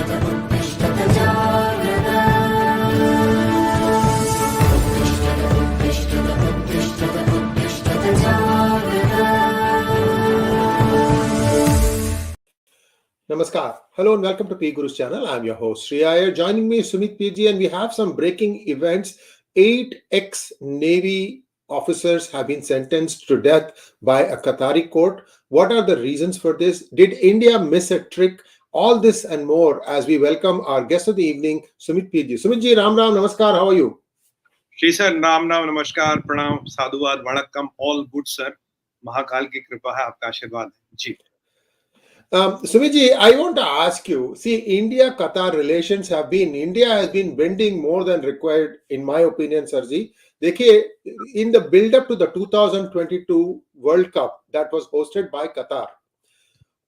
Namaskar. Hello and welcome to PGurus channel. I'm your host Sree Iyer. Joining me is Sumit Peer, and we have some breaking events. 8 ex-Navy officers have been sentenced to death by a Qatari court. What are the reasons for this? Did India miss a trick? All this and more as we welcome our guest of the evening, Sumit Peer. Sumit ji, Ram Ram, Namaskar. How are you? Shri sir, Ram Ram, Namaskar, Pranam, Sadhuvad, Vanakkam, all good sir. Mahakal ki kripa hai, aapka ashirwad. Ji. Sumit, I want to ask you, see, India-Qatar relations India has been bending more than required, in my opinion, Sirji. In the build-up to the 2022 World Cup that was hosted by Qatar,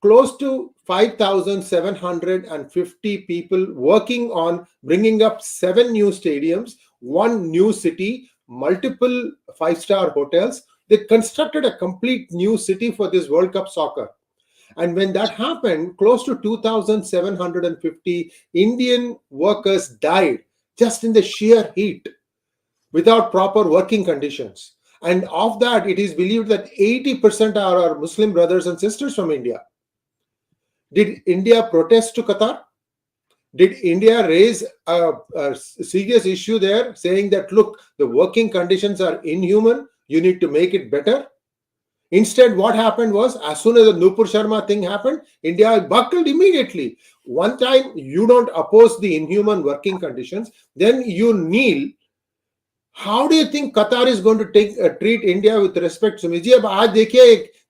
close to 5,750 people working on bringing up 7 new stadiums, 1 new city, multiple 5-star hotels. They constructed a complete new city for this World Cup soccer. And when that happened, close to 2,750 Indian workers died just in the sheer heat without proper working conditions. And of that, it is believed that 80% are our Muslim brothers and sisters from India. Did India protest to Qatar? Did India raise a serious issue there, saying that, look, the working conditions are inhuman, you need to make it better? Instead, what happened was, as soon as the Nupur Sharma thing happened, India buckled immediately. One time, you don't oppose the inhuman working conditions, then you kneel. How do you think Qatar is going to treat India with respect? Sumiji,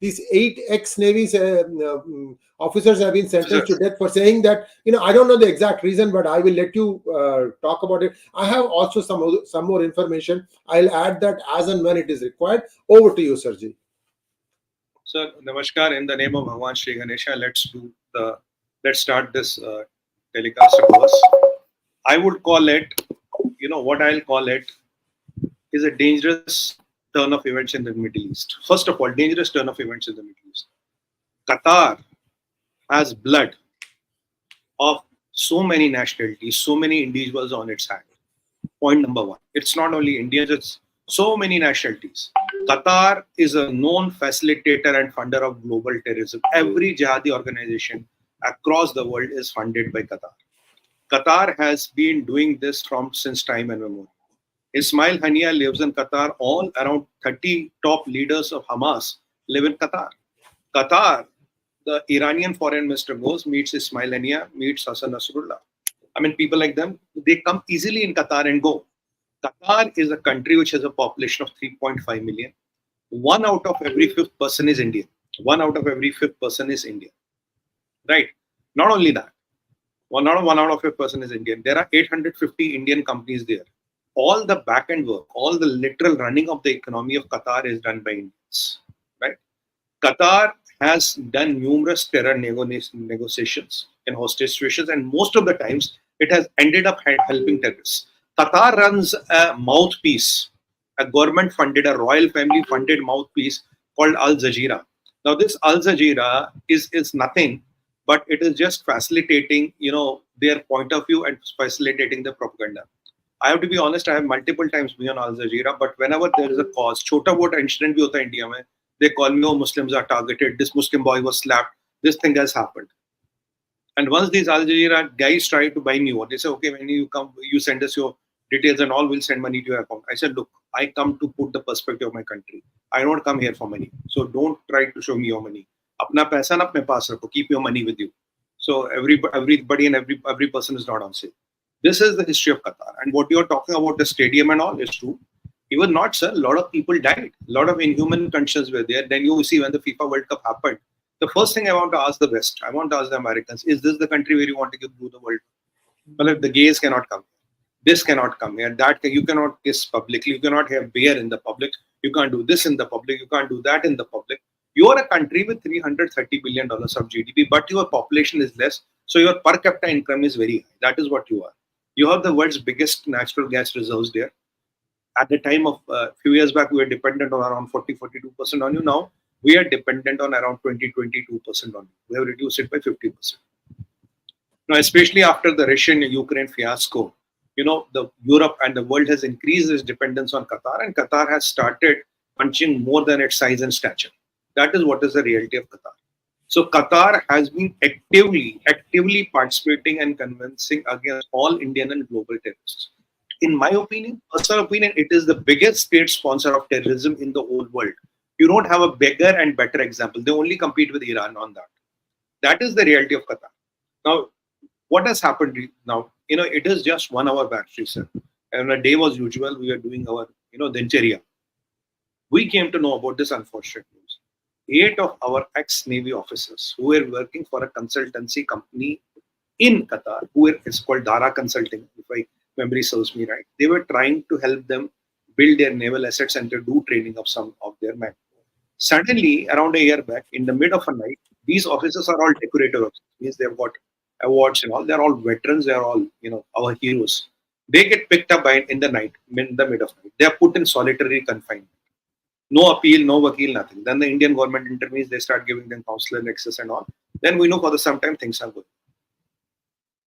these 8 ex-Navy officers have been sentenced to death for saying that, I don't know the exact reason, but I will let you talk about it. I have also some more information. I'll add that as and when it is required. Over to you, Sirji. Sir, Namaskar. In the name of Bhagwan Sri Ganesha, let's start this telecast of us. I would call it, what I'll call it is a dangerous turn of events in the Middle East. First of all, dangerous turn of events in the Middle East. Qatar has blood of so many nationalities, so many individuals on its hand. Point number 1. It's not only Indians, it's so many nationalities. Qatar is a known facilitator and funder of global terrorism. Every jihadi organization across the world is funded by Qatar. Qatar has been doing this since time immemorial. 𝗤𝙗𝘲 𝗍𝙗 lives in Qatar. All around 30 top leaders of Hamas live in Qatar. Qatar, the Iranian foreign minister goes, meets 𝗤𝙗𝘍 𝗍𝙗, meets Hassan Nasrullah. People like them, they come easily in Qatar and go. Qatar is a country which has a population of 3.5 million. 1 out of every 5th person is Indian. 1 out of every 5th person is Indian. Right? Not only that, 1 out of 5th person is Indian. There are 850 Indian companies there. All the back-end work, all the literal running of the economy of Qatar is done by Indians. Right? Qatar has done numerous terror negotiations in hostage situations, and most of the times it has ended up helping terrorists. Qatar runs a mouthpiece, a government-funded, a royal family-funded mouthpiece called Al Jazeera. Now, this Al Jazeera is nothing, but it is just facilitating, their point of view and facilitating the propaganda. I have to be honest, I have multiple times been on Al Jazeera, but whenever there is a cause, chota bota incident bhi hota hai India mein, they call me, oh, Muslims are targeted, this Muslim boy was slapped, this thing has happened. And once these Al Jazeera guys try to buy me what, they say, okay, when you come, you send us your details and all, we'll send money to your account. I said, look, I come to put the perspective of my country. I don't come here for money. So don't try to show me your money. Apna paisa na apne paas rakho. Keep your money with you. So everybody and every person is not on sale. This is the history of Qatar. And what you're talking about, the stadium and all, is true. Even not, sir. A lot of people died. A lot of inhuman conditions were there. Then you see when the FIFA World Cup happened, the first thing I want to ask the West, I want to ask the Americans, is this the country where you want to give to the world? Well, if the gays cannot come, this cannot come here, that you cannot kiss publicly, you cannot have beer in the public, you can't do this in the public, you can't do that in the public. You are a country with $330 billion of GDP, but your population is less, so your per capita income is very high. That is what you are. You have the world's biggest natural gas reserves there. At the time of a few years back, we were dependent on around 40-42% on you. Now, we are dependent on around 20-22% on you. We have reduced it by 50%. Now, especially after the Russian-Ukraine fiasco, the Europe and the world has increased its dependence on Qatar, and Qatar has started punching more than its size and stature. That is what is the reality of Qatar. So Qatar has been actively participating and convincing against all Indian and global terrorists. In my opinion, personal opinion, it is the biggest state sponsor of terrorism in the whole world. You don't have a bigger and better example. They only compete with Iran on that. That is the reality of Qatar. Now, what has happened now? It is just 1 hour back, sir. And a day was usual. We were doing our, dincharya. We came to know about this unfortunate news. 8 of our ex-Navy officers who were working for a consultancy company in Qatar, it's called Dara Consulting, if my memory serves me right. They were trying to help them build their naval assets and to do training of some of their men. Suddenly, around a year back, in the mid of a night, these officers are all decorator officers. Means they've got awards and all. They're all veterans. They're all, our heroes. They get picked up in the night, in the mid of night. They are put in solitary confinement. No appeal, no vakil, nothing. Then the Indian government intervenes. They start giving them counselor access and all. Then we know for the sometime things are going.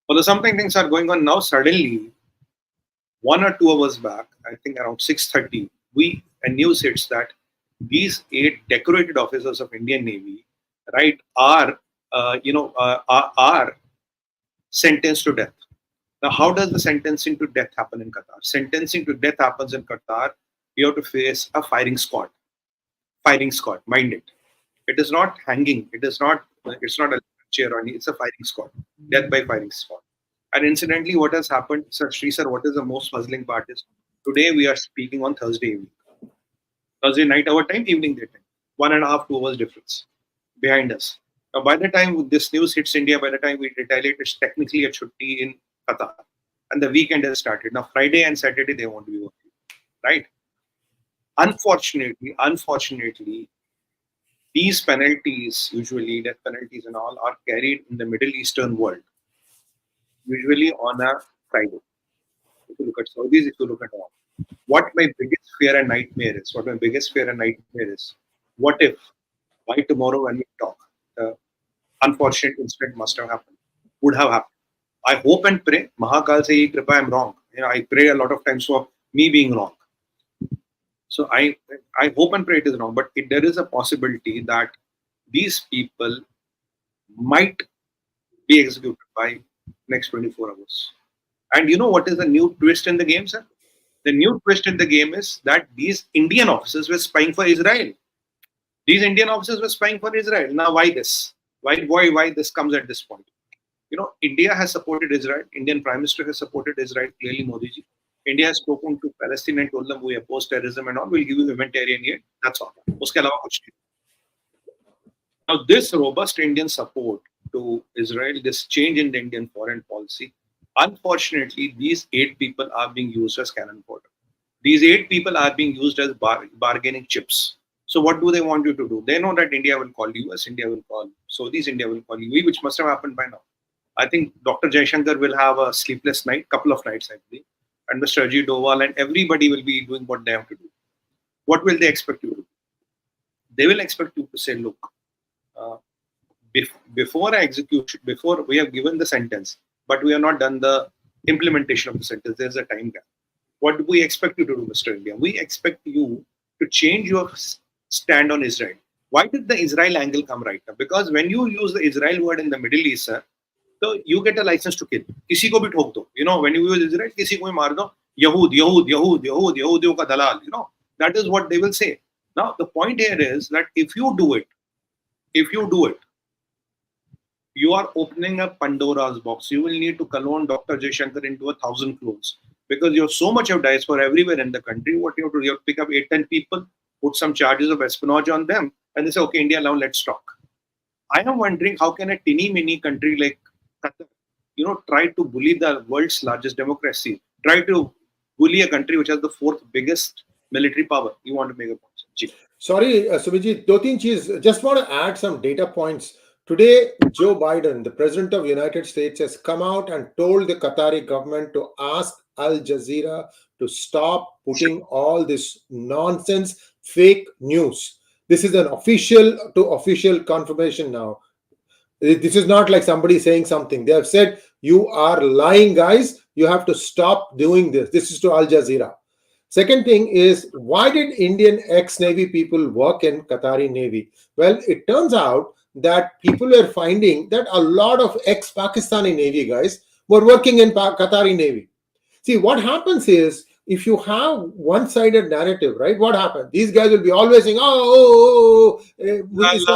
For the sometime things are going on now. Suddenly, 1 or 2 hours back, I think around 6:30, a news hits that these 8 decorated officers of Indian Navy, right, are sentenced to death. Now, how does the sentencing to death happen in Qatar? Sentencing to death happens in Qatar. You have to face a firing squad. Firing squad, mind it. It is not hanging. It's not a chair or anything. It's a firing squad. Death by firing squad. And incidentally, what has happened, Sree sir, what is the most puzzling part is, today we are speaking on Thursday evening. Thursday night our time, evening their time. 1.5, 2 hours difference behind us. Now, by the time this news hits India, by the time we retaliate, it's technically a chutti in Qatar. And the weekend has started. Now, Friday and Saturday, they won't be working. Right? Unfortunately, these penalties, usually death penalties and all, are carried in the Middle Eastern world. Usually on a Friday. If you look at Saudis, if you look at all. What my biggest fear and nightmare is, what if by tomorrow when we talk, the unfortunate incident must have happened, would have happened. I hope and pray, 𝗤𝗂𝘁 kripa, I'm wrong. I pray a lot of times for me being wrong. So I hope and pray it is wrong, but there is a possibility that these people might be executed by next 24 hours. And you know what is the new twist in the game, sir? The new twist in the game is that these Indian officers were spying for Israel. These Indian officers were spying for Israel. Now, why this? Why this comes at this point? India has supported Israel. Indian Prime Minister has supported Israel, clearly Modi ji. India has spoken to Palestine and told them we oppose terrorism and all. We'll give you humanitarian aid. That's all. Uske alawa kuch nahi. Now, this robust Indian support to Israel, this change in the Indian foreign policy, unfortunately, these 8 people are being used as cannon fodder. These 8 people are being used as bargaining chips. So what do they want you to do? They know that India will call US, India will call Saudis, India will call UAE, which must have happened by now. I think Dr. Jaishankar will have a sleepless night, couple of nights, I believe. And Mr. Ajit Doval and everybody will be doing what they have to do. What will they expect you to do? They will expect you to say, look, before execution, before we have given the sentence, but we have not done the implementation of the sentence, there's a time gap. What do we expect you to do, Mr. India? We expect you to change your stand on Israel. Why did the Israel angle come right now? Because when you use the Israel word in the Middle East, sir, so you get a license to kill. Kisi ko bhi thok do. When you use Israel, kisi ko bhi maar do. Yahudiyon ka dalal. That is what they will say. Now, the point here is that if you do it, you are opening up Pandora's box. You will need to clone Dr. Jaishankar into 1,000 clones. Because you have so much of diaspora everywhere in the country. What you have to do, you have to pick up 8-10 people, put some charges of espionage on them, and they say, okay, India, now let's talk. I am wondering how can a teeny-mini country like Qatar, try to bully the world's largest democracy, try to bully a country which has the 4th biggest military power. You want to make a point, sir? Sorry, Sumitji, 2-3 cheez. Just want to add some data points. Today, Joe Biden, the President of the United States, has come out and told the Qatari government to ask Al Jazeera to stop putting all this nonsense, fake news. This is an official confirmation now. This is not like somebody saying something. They have said, you are lying, guys. You have to stop doing this. This is to Al Jazeera. Second thing is, why did Indian ex-Navy people work in Qatari Navy? Well, it turns out that people were finding that a lot of ex-Pakistani Navy guys were working in Qatari Navy. See, what happens is, if you have one-sided narrative, right, what happens? These guys will be always saying, Islam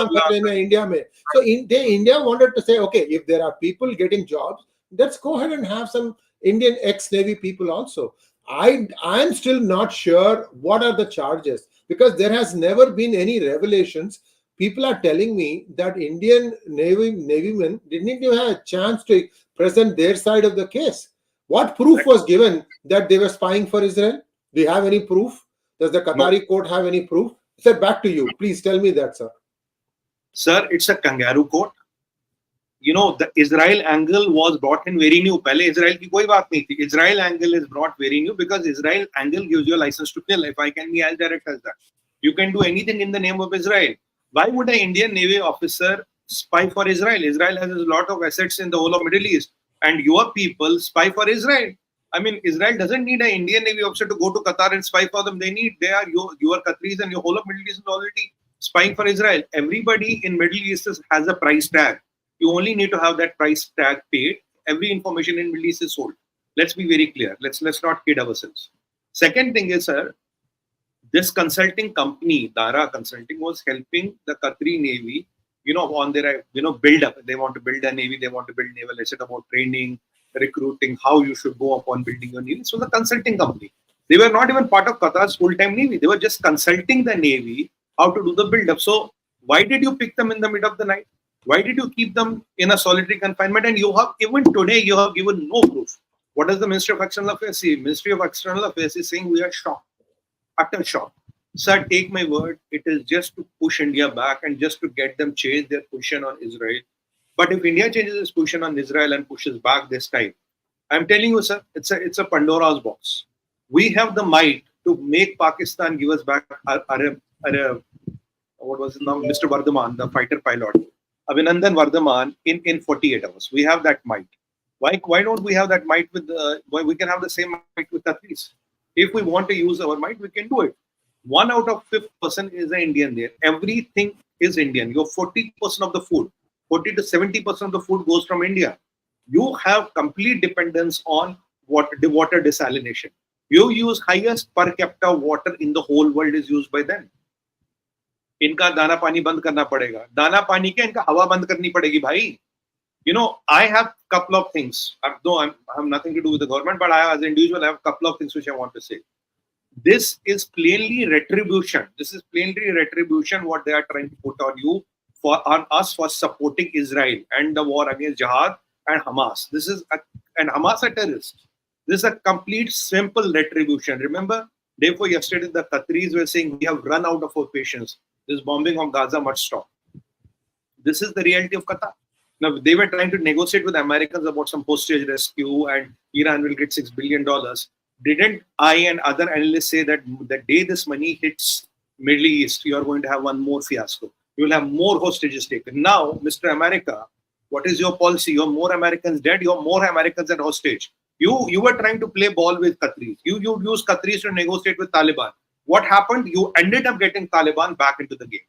Khatre mein, India mein. So India wanted to say, okay, if there are people getting jobs, let's go ahead and have some Indian ex-Navy people also. I'm still not sure what are the charges, because there has never been any revelations. People are telling me that Indian Navymen didn't even have a chance to present their side of the case. What proof was given that they were spying for Israel? Do you have any proof? Does the Qatari court have any proof? Sir, back to you. Please tell me that, sir. Sir, it's a kangaroo court. You know, the Israel angle was brought in very new. Pehle Israel ki koi baat nahi thi. Israel angle is brought very new because Israel angle gives you a license to kill. If I can be as direct as that. You can do anything in the name of Israel. Why would an Indian Navy officer spy for Israel? Israel has a lot of assets in the whole of Middle East. And your people spy for Israel. I mean, Israel doesn't need an Indian Navy officer to go to Qatar and spy for them. They are your Qataris and your whole of Middle East is already spying for Israel. Everybody in Middle East has a price tag. You only need to have that price tag paid. Every information in Middle East is sold. Let's be very clear. Let's not kid ourselves. Second thing is, sir, this consulting company, Dara Consulting, was helping the Qatari Navy, on their, build up. They want to build a Navy. They want to build naval asset, about training, recruiting, how you should go upon building your Navy. So the consulting company, they were not even part of Qatar's full-time Navy. They were just consulting the Navy how to do the build-up. So why did you pick them in the middle of the night? Why did you keep them in a solitary confinement? And you have, even today, you have given no proof. What does the Ministry of External Affairs say? Ministry of External Affairs is saying we are shocked, utter shock. Sir, take my word, it is just to push India back and just to get them change their position on Israel. But if India changes its position on Israel and pushes back this time, I'm telling you, sir, it's a Pandora's box. We have the might to make Pakistan give us back what was his name? Mr. Vardhaman, the fighter pilot. Abhinandan Vardhaman in 48 hours. We have that might. Why don't we have that might with we can have the same might with Qataris? If we want to use our might, we can do it. 1 out of 5 person is an Indian there. Everything is Indian. Your 40% of the food, 40 to 70% of the food goes from India. You have complete dependence on water desalination. You use highest per capita water in the whole world is used by them. इनका दाना पानी बंद करना पड़ेगा. दाना पानी के इनका हवा बंद करनी पड़ेगी भाई. I have couple of things. Though I have nothing to do with the government, but I, as an individual, I have a couple of things which I want to say. This is plainly retribution. This is plainly retribution what they are trying to put on you on us for supporting Israel and the war against jihad and Hamas. And Hamas are terrorists. This is a complete simple retribution. Remember, day before yesterday, the Qataris were saying we have run out of our patience. This bombing of Gaza must stop. This is the reality of Qatar. Now, they were trying to negotiate with Americans about some hostage rescue and Iran will get $6 billion. Didn't I and other analysts say that the day this money hits Middle East, you are going to have one more fiasco. You will have more hostages taken. Now, Mr. America, what is your policy? You have more Americans dead. You have more Americans at hostage. You were trying to play ball with Qataris. You used Qataris to negotiate with Taliban. What happened? You ended up getting Taliban back into the game.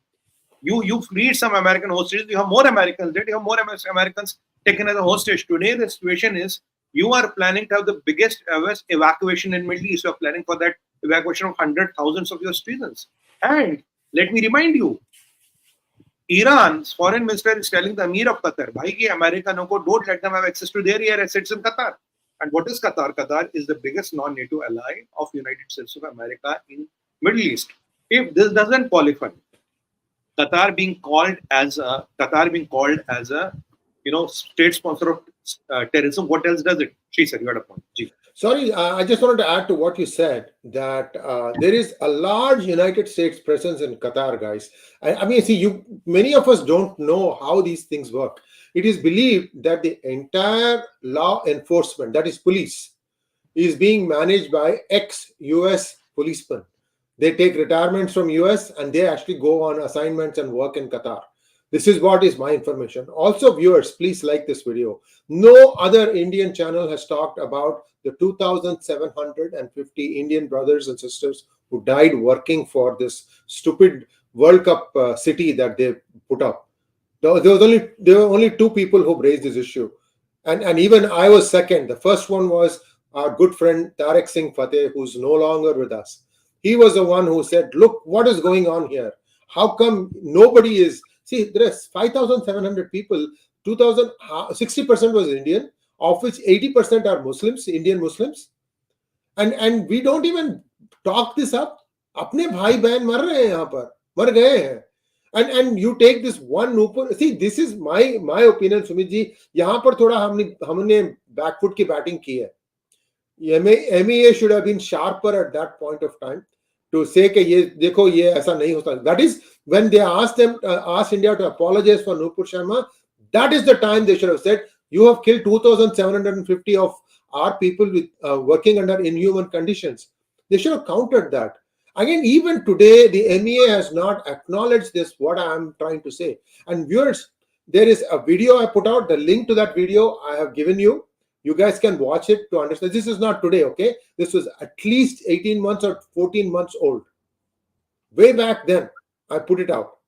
You freed some American hostages. You have more Americans dead. You have more Americans taken as a hostage. Today, the situation is you are planning to have the biggest evacuation in Middle East. You are planning for that evacuation of hundreds, thousands of your citizens. And let me remind you, Iran's foreign minister is telling the Emir of Qatar, "Bhai ki America don't let them have access to their air assets in Qatar." And what is Qatar? Qatar is the biggest non-NATO ally of United States of America in Middle East. If this doesn't qualify, Qatar being called as a state sponsor of terrorism, what else does it? Sree sir, you had a point. Gee. Sorry, I just wanted to add to what you said, that there is a large United States presence in Qatar, guys. I mean, see, many of us don't know how these things work. It is believed that the entire law enforcement, that is police, is being managed by ex-US policemen. They take retirements from US and they actually go on assignments and work in Qatar. This is what is my information. Also, viewers, please like this video. No other Indian channel has talked about the 2,750 Indian brothers and sisters who died working for this stupid World Cup city that they put up. There were only two people who raised this issue. And even I was second. The first one was our good friend 𝗤𝙗𝙂 𝗢𝘂𝘁, who's no longer with us. He was the one who said, look, what is going on here? How come nobody is... See, there are 5,700 people, 60% was Indian, of which 80% are Muslims, Indian Muslims. And we don't even talk this up. Apne bhai bahan mar rahe hain yahan par, mar gaye hain. And you take this one Nupur. See, this is my opinion, Sumit ji. Yahan par thoda humne back foot ki batting ki hai. MEA should have been sharper at that point of time to say कि ये देखो ये ऐसा नहीं होता. That is when they asked India to apologize for Nupur Sharma. That is the time they should have said, you have killed 2,750 of our people with working under inhuman conditions. They should have countered that. Again, even today, the MEA has not acknowledged this, what I am trying to say. And viewers, there is a video I put out. The link to that video I have given you. You guys can watch it to understand. This is not today, okay? This was at least 18 months or 14 months old. Way back then, I put it out.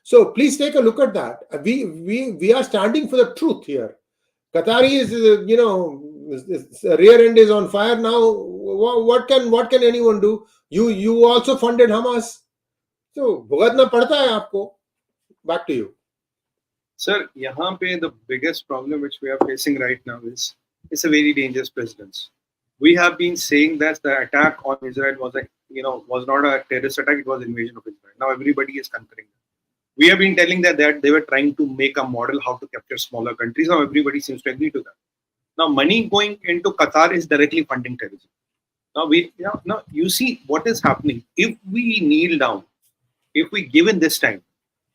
So please take a look at that. We are standing for the truth here. Qatari is, his rear end is on fire now. What can anyone do? You also funded Hamas. So भुगतना पड़ता है आपको. Back to you. Sir, यहाँ पे the biggest problem which we are facing right now is it's a very dangerous precedence. We have been saying that the attack on Israel was not a terrorist attack, it was invasion of Israel. Now everybody is concurring. We have been telling that they were trying to make a model how to capture smaller countries. Now everybody seems to agree to that. Now money going into Qatar is directly funding terrorism. Now you see what is happening. If we kneel down, if we give in this time,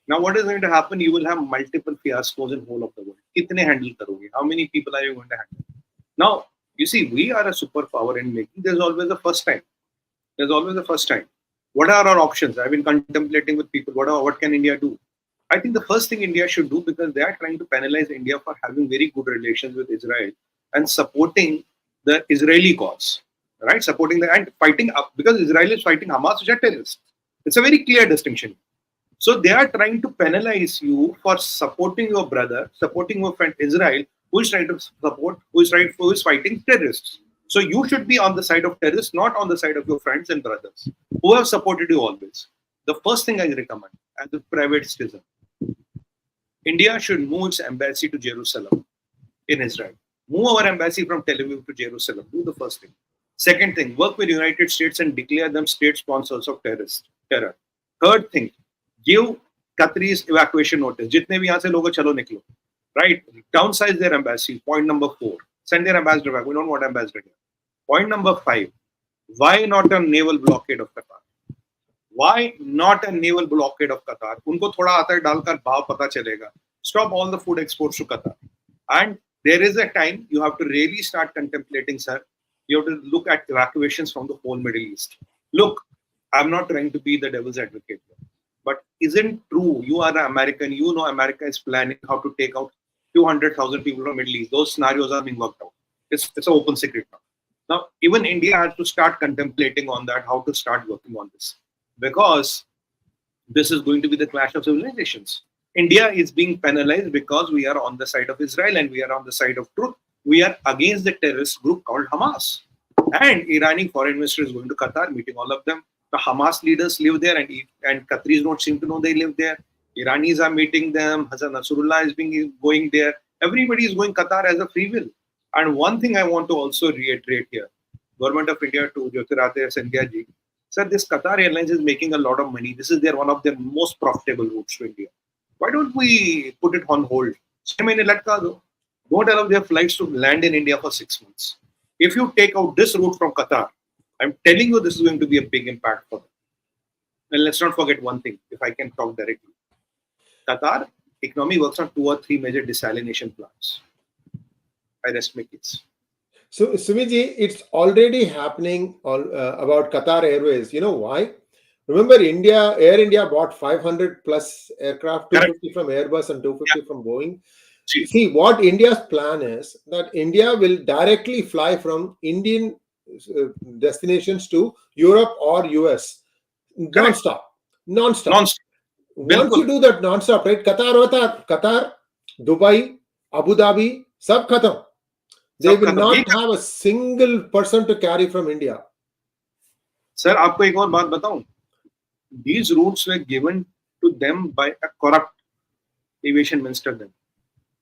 now what is going to happen? You will have multiple fiascos in whole of the world. Kitne handle karoge? How many people are you going to handle? Now, you see, we are a superpower in making. There's always a first time. There's always a first time. What are our options? I've been contemplating with people. What can India do? I think the first thing India should do, because they are trying to penalize India for having very good relations with Israel and supporting the Israeli cause, right? Supporting the and fighting up, because Israel is fighting Hamas, which are terrorists. It's a very clear distinction. So they are trying to penalize you for supporting your brother, supporting your friend Israel, who is trying to support, who is fighting terrorists. So you should be on the side of terrorists, not on the side of your friends and brothers who have supported you always. The first thing I recommend as a private citizen, India should move its embassy to Jerusalem in Israel. Move our embassy from Tel Aviv to Jerusalem. Do the first thing. Second thing, work with United States and declare them state sponsors of terror. Third thing, give Qataris evacuation notice. Jitne bhi yahan se logo chalo niklo. Right? Downsize their embassy. Point number 4. Send their ambassador back. We don't want ambassador here. Point number 5. Why not a naval blockade of Qatar? Why not a naval blockade of Qatar? Unko thoda aata hai dalkar bhav pata chalega. Stop all the food exports to Qatar. And there is a time you have to really start contemplating, sir. You have to look at evacuations from the whole Middle East. Look, I'm not trying to be the devil's advocate here. But isn't true, you are an American, you know America is planning how to take out 200,000 people from Middle East. Those scenarios are being worked out. It's an open secret now. Now, even India has to start contemplating on that, how to start working on this. Because this is going to be the clash of civilizations. India is being penalized because we are on the side of Israel and we are on the side of truth. We are against the terrorist group called Hamas. And Iranian foreign minister is going to Qatar, meeting all of them. The Hamas leaders live there, and Qataris don't seem to know they live there. Iranis are meeting them. Hassan Nasrullah is going there. Everybody is going Qatar as a free will. And one thing I want to also reiterate here, Government of India to 𝗤𝙗𝙂 𝗢𝙗𝙁, sir, this Qatar Airlines is making a lot of money. This is one of their most profitable routes to India. Why don't we put it on hold? Don't allow their flights to land in India for 6 months. If you take out this route from Qatar, I'm telling you this is going to be a big impact for them. And let's not forget one thing, if I can talk directly. Qatar economy works on 2 or 3 major desalination plants. I rest my case. So, Sumit ji, it's already happening about Qatar Airways. You know why? Remember, Air India bought 500 plus aircraft, Correct. 250 from Airbus and 250 from Boeing. See. See, what India's plan is that India will directly fly from Indian destinations to Europe or US non-stop. Once you do that non-stop, right? Qatar, Dubai, Abu Dhabi, sab khatam. They will not have a single person to carry from India. Sir, आपको एक और बात बताऊं. These routes were given to them by a corrupt aviation minister. Then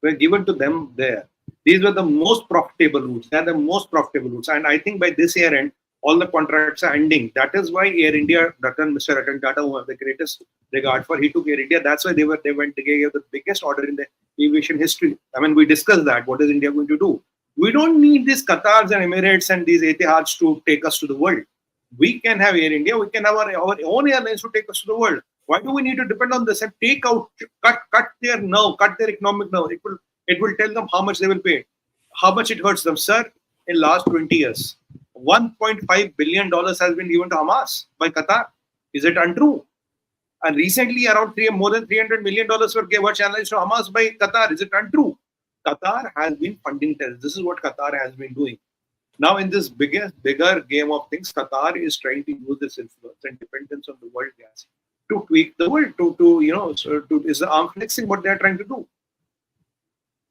were given to them there. These were the most profitable routes. They are the most profitable routes, and I think by this year end, all the contracts are ending. That is why Air India, Mr. Ratan Tata, who have the greatest regard for, he took Air India. That's why they gave the biggest order in the aviation history. I mean, we discussed that. What is India going to do? We don't need these Qatars and Emirates and these Etihads to take us to the world. We can have Air India. We can have our own airlines to take us to the world. Why do we need to depend on this and cut their nerve, cut their economic nerve? It will tell them how much they will pay, how much it hurts them. Sir, in last 20 years, $1.5 billion has been given to Hamas by Qatar. Is it untrue? And recently, around more than $300 million were channelized to Hamas by Qatar. Is it untrue? Qatar has been funding terrorists. This is what Qatar has been doing. Now, in this bigger game of things, Qatar is trying to use this influence and dependence on the world gas to tweak the world, is the arm flexing what they are trying to do.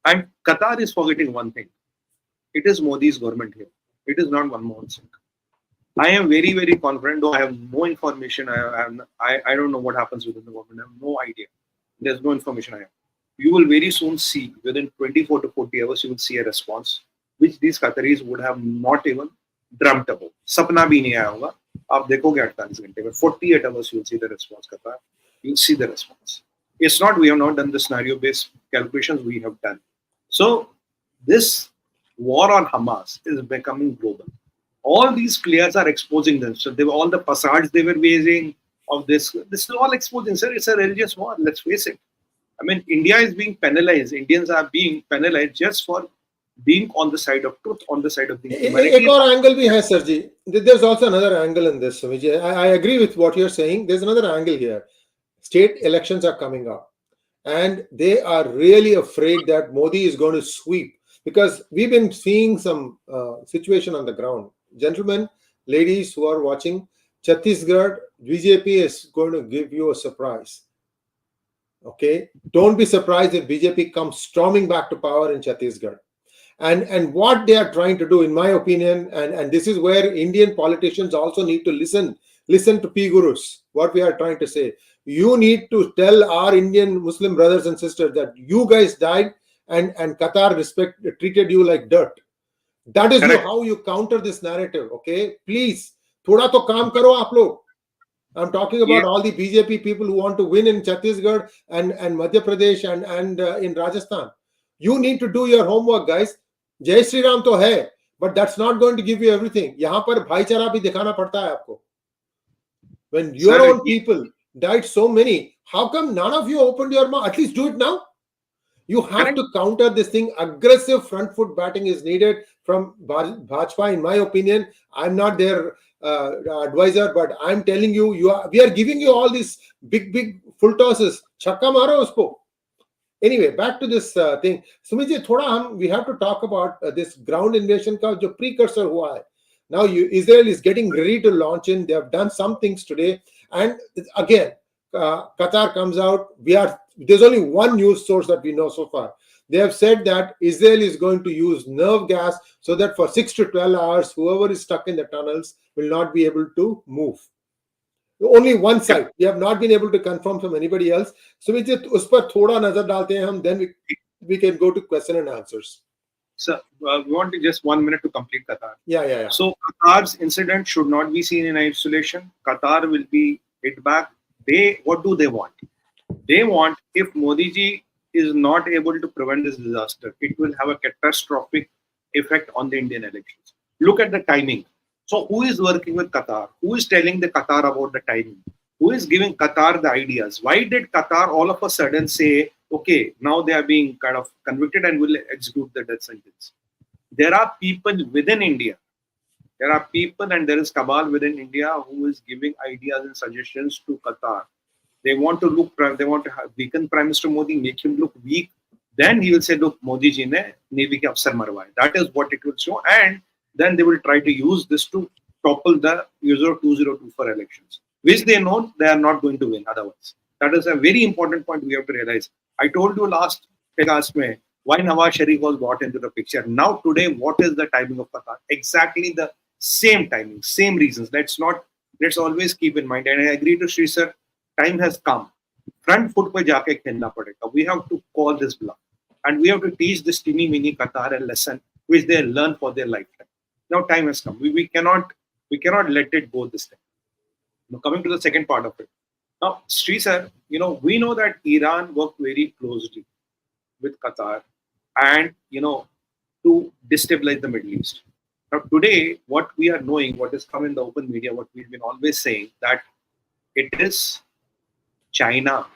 And Qatar is forgetting one thing. It is Modi's government here. It is not Manmohan Singh. I am very, very confident, though I have no information. I don't know what happens within the government. I have no idea. There's no information I have. You will very soon see, within 24 to 40 hours, you will see a response, which these Qataris would have not even dreamt about. Sapna bhi nahi aaya hoga. Aap dekhoge 48 घंटे में, 48 hours you will see the response, Qatar. You will see the response. It's not, we have not done the scenario-based calculations, we have done. So, this war on Hamas is becoming global. All these players are exposing them. So, all the facades they were raising of this is all exposing. Sir, it's a religious war, let's face it. I mean, India is being penalized. Indians are being penalized just for being on the side of truth, on the side of the humanity. Ek aur angle bhi hai, sir ji. There's also another angle in this, Vijay. I agree with what you're saying. There's another angle here. State elections are coming up, and they are really afraid that Modi is going to sweep, because we've been seeing some situation on the ground. Gentlemen, ladies who are watching, Chhattisgarh, BJP is going to give you a surprise. Okay, don't be surprised if BJP comes storming back to power in Chhattisgarh. And what they are trying to do, in my opinion, and this is where Indian politicians also need to listen to PGurus, what we are trying to say. You need to tell our Indian Muslim brothers and sisters that you guys died and Qatar treated you like dirt. That is how you counter this narrative. Okay, please, thoda to kaam karo aap log. I'm talking about all the BJP people who want to win in Chhattisgarh and Madhya Pradesh and in Rajasthan. You need to do your homework, guys. Jai Sree Ram to hai, but that's not going to give you everything. Yahan par bhaichara bhi dikhana padta hai aapko. When your own people died so many, how come none of you opened your mouth? At least do it now. You have to counter this thing. Aggressive front foot batting is needed from Bhajpa, in my opinion. I'm not their advisor, but I'm telling you, we are giving you all these big full tosses. Chakka maro usko. Anyway, back to this thing. Sumit ji, we have to talk about this ground invasion ka jo precursor hua hai. Now Israel is getting ready to launch in. They have done some things today. And again, Qatar comes out. There's only one news source that we know so far. They have said that Israel is going to use nerve gas so that for 6 to 12 hours, whoever is stuck in the tunnels will not be able to move. Only one side. We have not been able to confirm from anybody else. So we just us par thoda nazar dalte hain hum, then we can go to question and answers. Sir, we want just 1 minute to complete Qatar. Yeah. So Qatar's incident should not be seen in isolation. Qatar will be hit back. What do they want? They want, if Modi ji is not able to prevent this disaster, it will have a catastrophic effect on the Indian elections. Look at the timing. So who is working with Qatar? Who is telling the Qatar about the timing? Who is giving Qatar the ideas? Why did Qatar all of a sudden say, okay, now they are being kind of convicted and will execute the death sentence? There are people within India There are people and there is cabal within India who is giving ideas and suggestions to Qatar. They want to weaken Prime Minister Modi, make him look weak. Then he will say, look, Modi ji ne Navy ke afsar marwaye. That is what it will show. And then they will try to use this to topple the user 2024 elections, which they know they are not going to win otherwise. That is a very important point we have to realize. I told you last telecast mein why Nawaz Sharif was brought into the picture. Now today, what is the timing of Qatar? Exactly the same timing, same reasons. Let's always keep in mind. And I agree to Sree sir, time has come. Front foot pe jaake khelna padega. We have to call this bluff. And we have to teach this teeny mini Qatar a lesson which they learn for their lifetime. Now time has come. We cannot let it go this time. Now coming to the second part of it. Now, Sree sir, we know that Iran worked very closely with Qatar and, to destabilize the Middle East. Now, today, what we are knowing, what has come in the open media, what we've been always saying, that it is China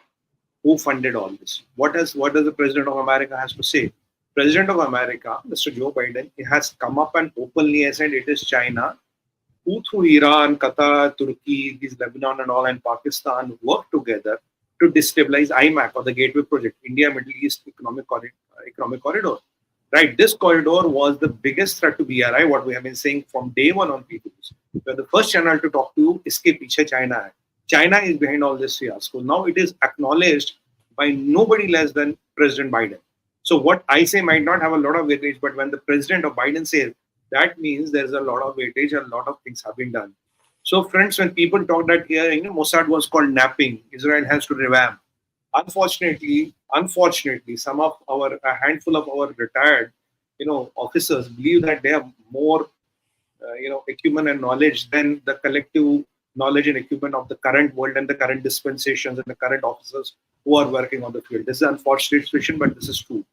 who funded all this. What does the President of America has to say? President of America, Mr. Joe Biden, he has come up and openly said it is China who through Iran, Qatar, Turkey, these Lebanon and all, and Pakistan work together to destabilize IMEC or the Gateway Project, India Middle East Economic Corridor. Right, this corridor was the biggest threat to BRI, what we have been saying from day one on PGurus. We are the first channel to talk to you, 𝗖𝗍 𝗎𝗍 China hai. China is behind all this fiasco. Now it is acknowledged by nobody less than President Biden. So what I say might not have a lot of weightage, but when the President of Biden says, that means there's a lot of weightage, a lot of things have been done. So friends, when people talk that here, Mossad was called napping, Israel has to revamp. Unfortunately, a handful of our retired, officers believe that they have more, acumen and knowledge than the collective knowledge and acumen of the current world and the current dispensations and the current officers who are working on the field. This is an unfortunate situation, but this is true.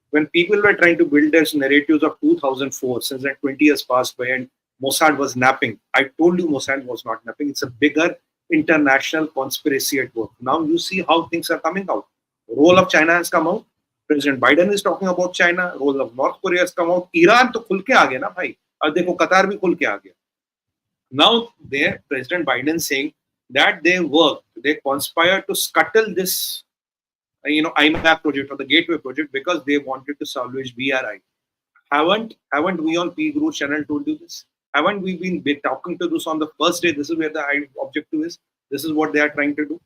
When people were trying to build their narratives of 2004, since that 20 years passed by and Mossad was napping, I told you Mossad was not napping. It's a bigger international conspiracy at work. Now you see how things are coming out. Role of China has come out. President Biden is talking about China. Role of North Korea has come out. Iran to khul ke aa gaya na bhai. Aur dekho Qatar bhi khul ke aa gaya. Now there, President Biden saying that they conspired to scuttle this, IMEC project or the Gateway project because they wanted to salvage BRI. Haven't we on PGurus channel told you this? Haven't we been talking to this on the first day? This is where the objective is. This is what they are trying to do.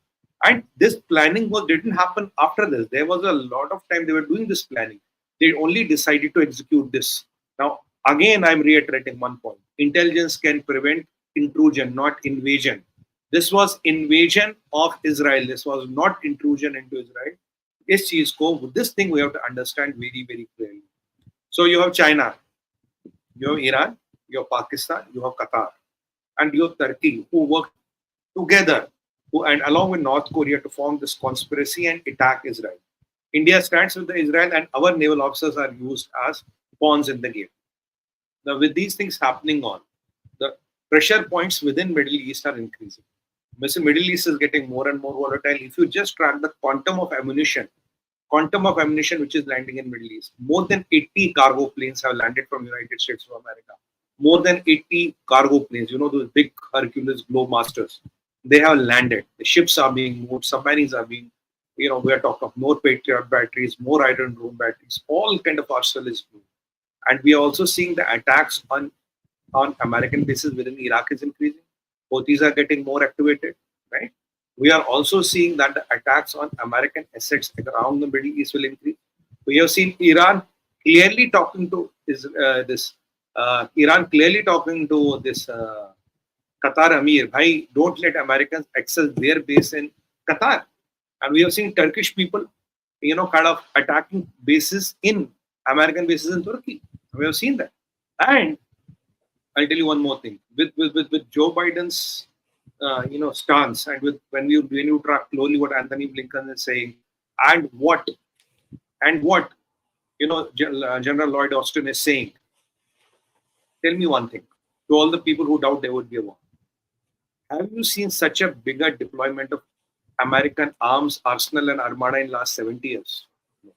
And this planning didn't happen after this. There was a lot of time they were doing this planning. They only decided to execute this. Now, again, I'm reiterating one point. Intelligence can prevent intrusion, not invasion. This was invasion of Israel. This was not intrusion into Israel. This thing we have to understand very, very clearly. So you have China, you have Iran, you have Pakistan, you have Qatar, and you have Turkey, who work together and along with North Korea to form this conspiracy and attack Israel. India stands with Israel and our naval officers are used as pawns in the game. Now with these things happening on, the pressure points within Middle East are increasing. Middle East is getting more and more volatile. If you just track the quantum of ammunition which is landing in Middle East, more than 80 cargo planes have landed from United States of America. More than 80 cargo planes, those big Hercules Globemasters, they have landed. The ships are being moved, submarines are being, we are talking of more Patriot batteries, more Iron Dome batteries, all kind of arsenal is moved. And we are also seeing the attacks on American bases within Iraq is increasing. Houthis are getting more activated, right? We are also seeing that the attacks on American assets around the Middle East will increase. We have seen Iran clearly talking to Qatar Amir, bhai, don't let Americans access their base in Qatar. And we have seen Turkish people, kind of attacking bases American bases in Turkey. We have seen that. And I'll tell you one more thing. With Joe Biden's stance, and when you track closely what Anthony Blinken is saying, and what General Lloyd Austin is saying, tell me one thing. To all the people who doubt there would be a war, have you seen such a bigger deployment of American arms, arsenal, and armada in last 70 years? No.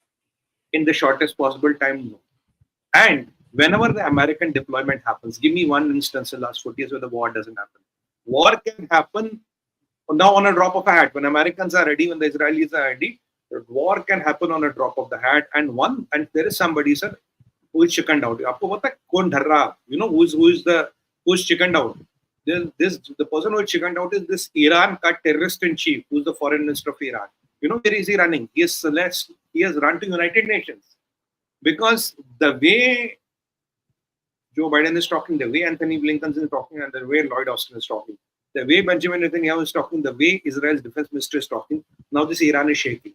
In the shortest possible time, no. And whenever the American deployment happens, give me one instance in the last 40 years where the war doesn't happen. War can happen now on a drop of a hat. When Americans are ready, when the Israelis are ready, the war can happen on a drop of the hat. And there is somebody, sir, who is chickened out. आपको पता है कौन डर रहा? You know who's chickened out? The person who is chickened out is this Iran terrorist in chief, who's the foreign minister of Iran. You know where is he running? He has run to United Nations, because the way Joe Biden is talking, the way Anthony Blinken is talking, and the way Lloyd Austin is talking, the way Benjamin Netanyahu is talking, the way Israel's defense minister is talking, now this Iran is shaking.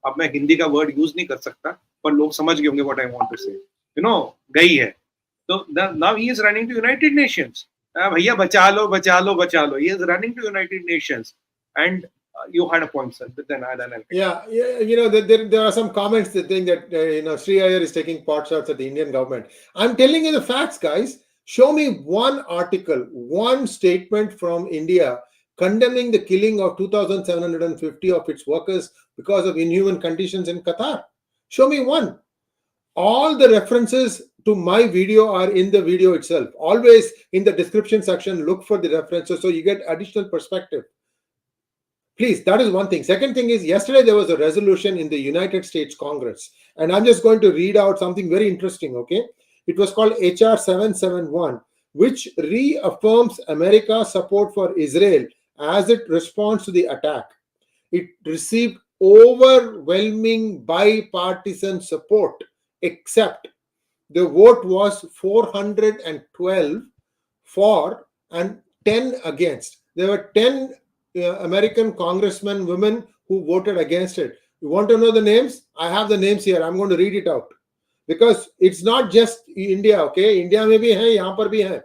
अब मैं हिंदी का word use नहीं कर सकता, पर लोग समझ गए होंगे what I want to say. You know, गई है. So now he is running to United Nations. भैया बचा लो, बचा लो, बचा लो. He is running to United Nations. And you had a point, sir. But then yeah, you know, there are some comments that think that Sree Iyer is taking pot shots at the Indian government. I'm telling you the facts, guys. Show me one article, one statement from India condemning the killing of 2,750 of its workers because of inhuman conditions in Qatar. Show me one. All the references to my video are in the video itself. Always in the description section, look for the references so you get additional perspective. Please, that is one thing. Second thing is, yesterday there was a resolution in the United States Congress, and I'm just going to read out something very interesting, okay? It was called HR 771, which reaffirms America's support for Israel as it responds to the attack. It received overwhelming bipartisan support, except the vote was 412 for and 10 against. There were 10 American congressmen, women who voted against it. You want to know the names? I have the names here. I'm going to read it out. Because it's not just India, okay? India mein bhi hai, yahan par bhi hai.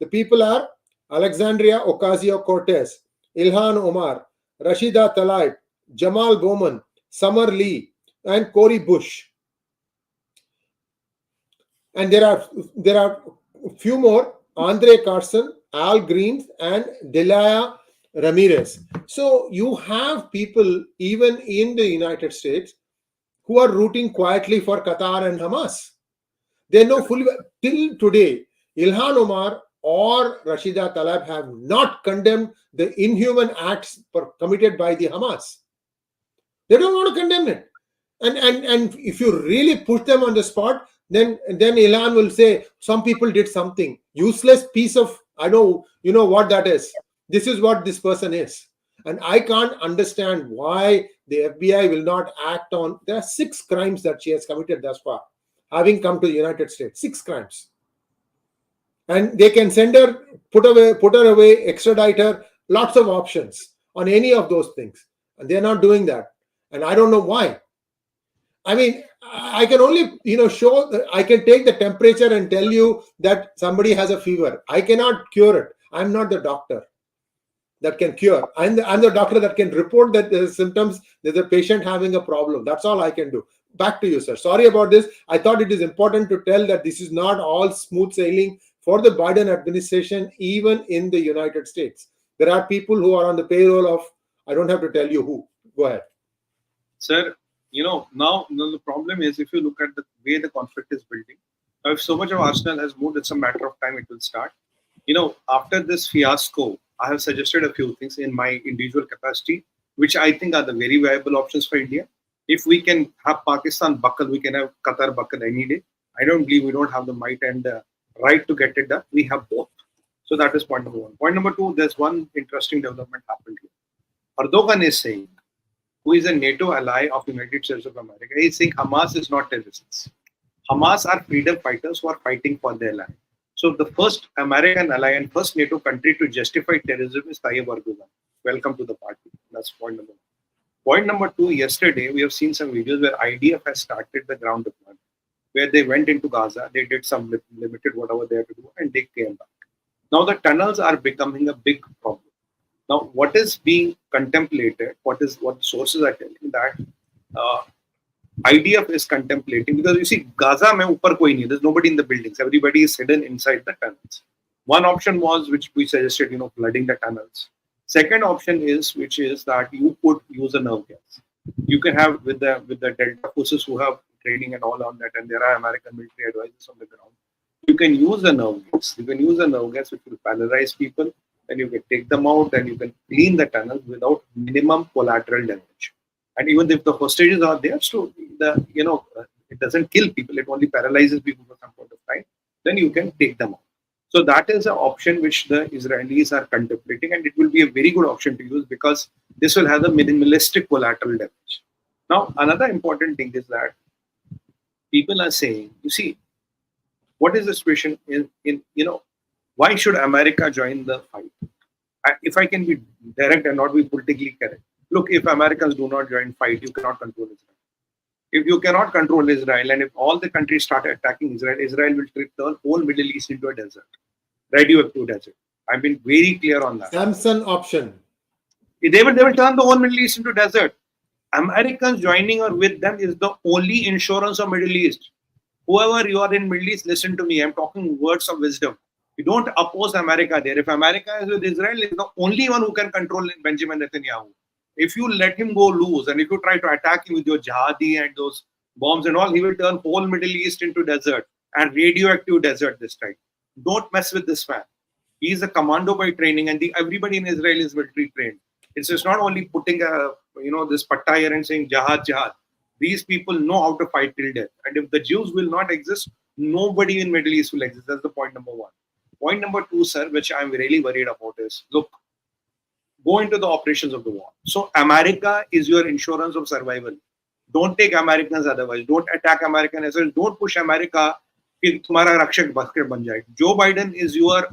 The people are Alexandria Ocasio-Cortez, Ilhan Omar, Rashida Tlaib, Jamal Bowman, Summer Lee, and Cory Bush. And there are a few more: Andre Carson, Al Green, and Delia Ramirez. So you have people even in the United States who are rooting quietly for Qatar and Hamas. They know fully well. Till today, Ilhan Omar or Rashida Tlaib have not condemned the inhuman acts committed by the Hamas. They don't want to condemn it. And if you really push them on the spot, then Ilhan will say some people did something. Useless piece of, I know, you know what that is. This is what this person is. And I can't understand why the FBI will not act on. There are 6 crimes that she has committed thus far, having come to the United States. 6 crimes. And they can send her, put her away, extradite her, lots of options on any of those things. And they're not doing that. And I don't know why. I mean, I can only, show, I can take the temperature and tell you that somebody has a fever. I cannot cure it. I'm not the doctor that can cure. I'm the doctor that can report that the symptoms, there's a patient having a problem. That's all I can do. Back to you, sir. Sorry about this. I thought it is important to tell that this is not all smooth sailing for the Biden administration, even in the United States. There are people who are on the payroll of, I don't have to tell you who. Go ahead. Sir, now the problem is, if you look at the way the conflict is building, if so much of arsenal has moved, it's a matter of time it will start. After this fiasco, I have suggested a few things in my individual capacity, which I think are the very viable options for India. If we can have Pakistan buckle, we can have Qatar buckle any day. I don't believe we don't have the might and the right to get it done. We have both. So that is point number 1. Point number 2, there's one interesting development happened here. Erdogan is saying, who is a NATO ally of the United States of America, he is saying Hamas is not terrorists. Hamas are freedom fighters who are fighting for their land. So the first American ally and first NATO country to justify terrorism is Tayyip Erdogan. Welcome to the party. That's point number 1. Point number 2, yesterday we have seen some videos where IDF has started the ground deployment, where they went into Gaza, they did some limited whatever they had to do, and they came back. Now the tunnels are becoming a big problem. Now, what is being contemplated, what sources are telling that IDF is contemplating, because you see, Gaza mein upar koi nahi, there's nobody in the buildings, everybody is hidden inside the tunnels. One option was, which we suggested, flooding the tunnels. Second option is, which is that you could use a nerve gas. You can have with the Delta forces who have training and all on that, and there are American military advisors on the ground. You can use the nerve gas. You can use the nerve gas which will paralyze people, and you can take them out, and you can clean the tunnel without minimum collateral damage. And even if the hostages are there, so it doesn't kill people, it only paralyzes people for some point of time, then you can take them out. So that is an option which the Israelis are contemplating, and it will be a very good option to use because this will have the minimalistic collateral damage. Now, another important thing is that people are saying, you see, what is the situation why should America join the fight? If I can be direct and not be politically correct, look, if Americans do not join fight, you cannot control Israel. If you cannot control Israel, and if all the countries start attacking Israel, Israel will turn the whole Middle East into a desert, radioactive desert. I've been very clear on that. Samson option. They will turn the whole Middle East into desert. Americans joining or with them is the only insurance of Middle East. Whoever you are in Middle East, listen to me. I'm talking words of wisdom. You don't oppose America there. If America is with Israel, is the only one who can control Benjamin Netanyahu. If you let him go loose, and if you try to attack him with your jihadi and those bombs and all, he will turn whole Middle East into desert, and radioactive desert this time. Don't mess with this man. He is a commando by training, and everybody in Israel is military trained. It's just not only putting this patta here and saying jihad, jihad. These people know how to fight till death. And if the Jews will not exist, nobody in Middle East will exist. That's the point number one. Point number two, sir, which I'm really worried about is, look, go into the operations of the war. So America is your insurance of survival. Don't take Americans otherwise. Don't attack American assets. Don't push America. Joe Biden is your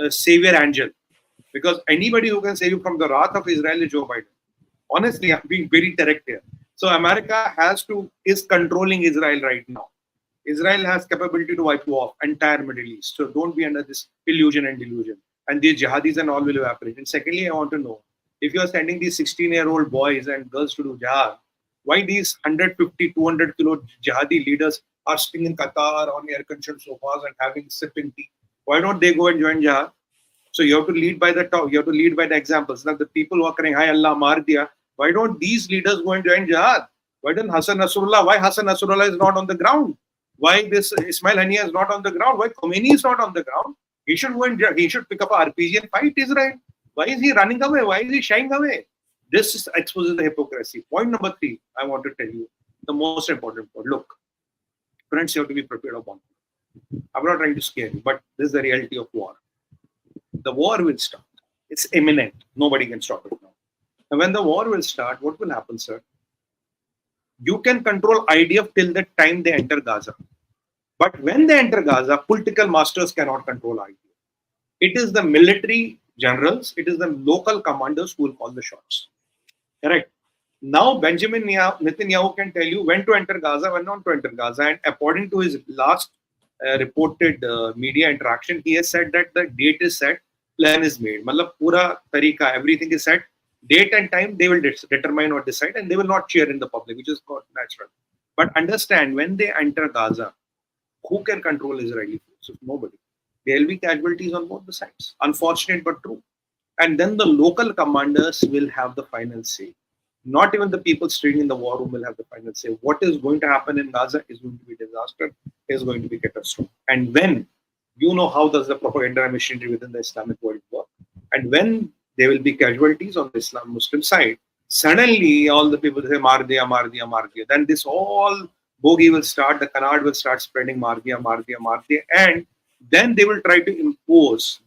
savior angel. Because anybody who can save you from the wrath of Israel is Joe Biden. Honestly, I'm being very direct here. So America is controlling Israel right now. Israel has capability to wipe you off entire Middle East. So don't be under this illusion and delusion. And these jihadis and all will evaporate. And secondly, I want to know, if you are sending these 16-year-old boys and girls to do jihad, why these 150, 200 kilo jihadi leaders are sitting in Qatar on air-conditioned sofas and sipping tea? Why don't they go and join jihad? So you have to lead by the top. You have to lead by the examples. Now the people who are crying, "Hi Allah, maar diya." Why don't these leaders go and join jihad? Why don't Hassan Nasrullah? Why Hassan Nasrullah is not on the ground? Why this Ismail Haniyeh is not on the ground? Why Khomeini is not on the ground? He should go and he should pick up an RPG and fight Israel. Why is he running away? Why is he shying away? This exposes the hypocrisy. Point number three, I want to tell you the most important point. Look, friends, you have to be prepared of one. I'm not trying to scare you, but this is the reality of war. The war will start. It's imminent. Nobody can stop it now. And when the war will start, what will happen, sir? You can control IDF till the time they enter Gaza. But when they enter Gaza, political masters cannot control IDF. It is the military generals, it is the local commanders who will call the shots. Correct? Now, Benjamin Netanyahu can tell you when to enter Gaza, when not to enter Gaza. And according to his last reported media interaction, he has said that the date is set, plan is made. Matlab, pura tarika, everything is set. Date and time, they will determine or decide, and they will not cheer in the public, which is natural. But understand, when they enter Gaza, who can control Israeli forces? Nobody. There will be casualties on both the sides. Unfortunate but true. And then the local commanders will have the final say. Not even the people staying in the war room will have the final say. What is going to happen in Gaza is going to be disaster, is going to be catastrophe. And when, you know how does the propaganda machinery within the Islamic world work, and when there will be casualties on the Islam-Muslim side, suddenly all the people say, maar diya, maar diya, maar diya. Then this whole bogey will start, the canard will start spreading, maar diya, maar diya, maar diya. And then they will try to impose,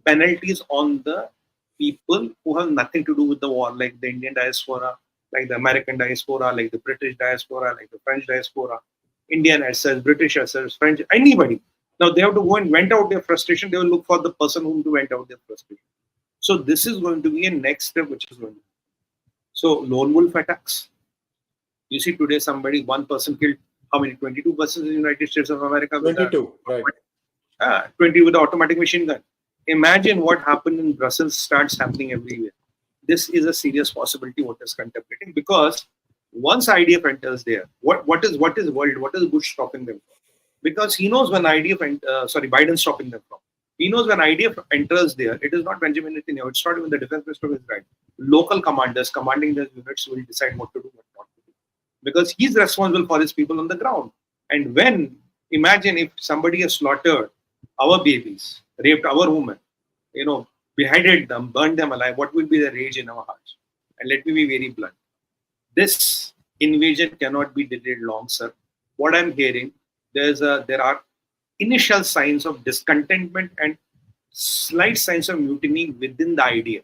penalties on the people who have nothing to do with the war, like the Indian diaspora, like the American diaspora, like the British diaspora, like the French diaspora, Indian assets, British assets, French, anybody. Now they have to go and vent out their frustration. They will look for the person whom to vent out their frustration. So this is going to be a next step which is going to happen. So lone wolf attacks. You see today one person killed how many? 22 persons in the United States of America. 22, right. 20 with the automatic machine gun. Imagine what happened in Brussels starts happening everywhere. This is a serious possibility what is contemplating, because once IDF enters there, what is Bush stopping them from? Because he knows when Biden stopping them from. He knows when IDF enters there, it is not Benjamin Netanyahu, it's not even the defense minister of Israel. Local commanders commanding the units will decide what to do, what not to do. because he's responsible for his people on the ground. And imagine if somebody has slaughtered our babies, raped our women, beheaded them, burned them alive, what will be the rage in our hearts? And let me be very blunt. This invasion cannot be delayed long, sir. What I'm hearing, there are initial signs of discontentment and slight signs of mutiny within the IDF.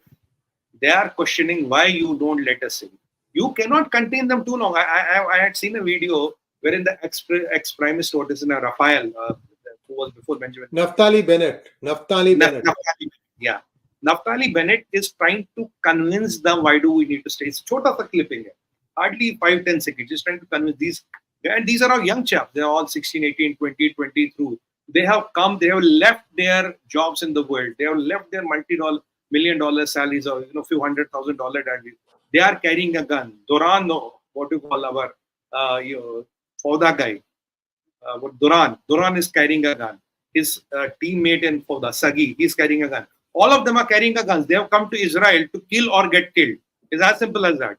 They are questioning why you don't let us in. You cannot contain them too long. I had seen a video wherein the ex-Prime Minister, what is in a Raphael, who was before Benjamin. Naftali Bennett. Yeah. Naftali Bennett is trying to convince them why do we need to stay. It's short of a clipping. Hardly 5-10 seconds. Just trying to convince these. And these are all young chaps. They're all 16, 18, 20, 20 through. They have come, they have left their jobs in the world. They have left their multi-million-dollar salaries or few $100,000 salaries. They are carrying a gun. Duran, what you call our Fauda guy. Duran is carrying a gun. His teammate in Fauda, Sagi, he's carrying a gun. All of them are carrying a gun. They have come to Israel to kill or get killed. It's as simple as that.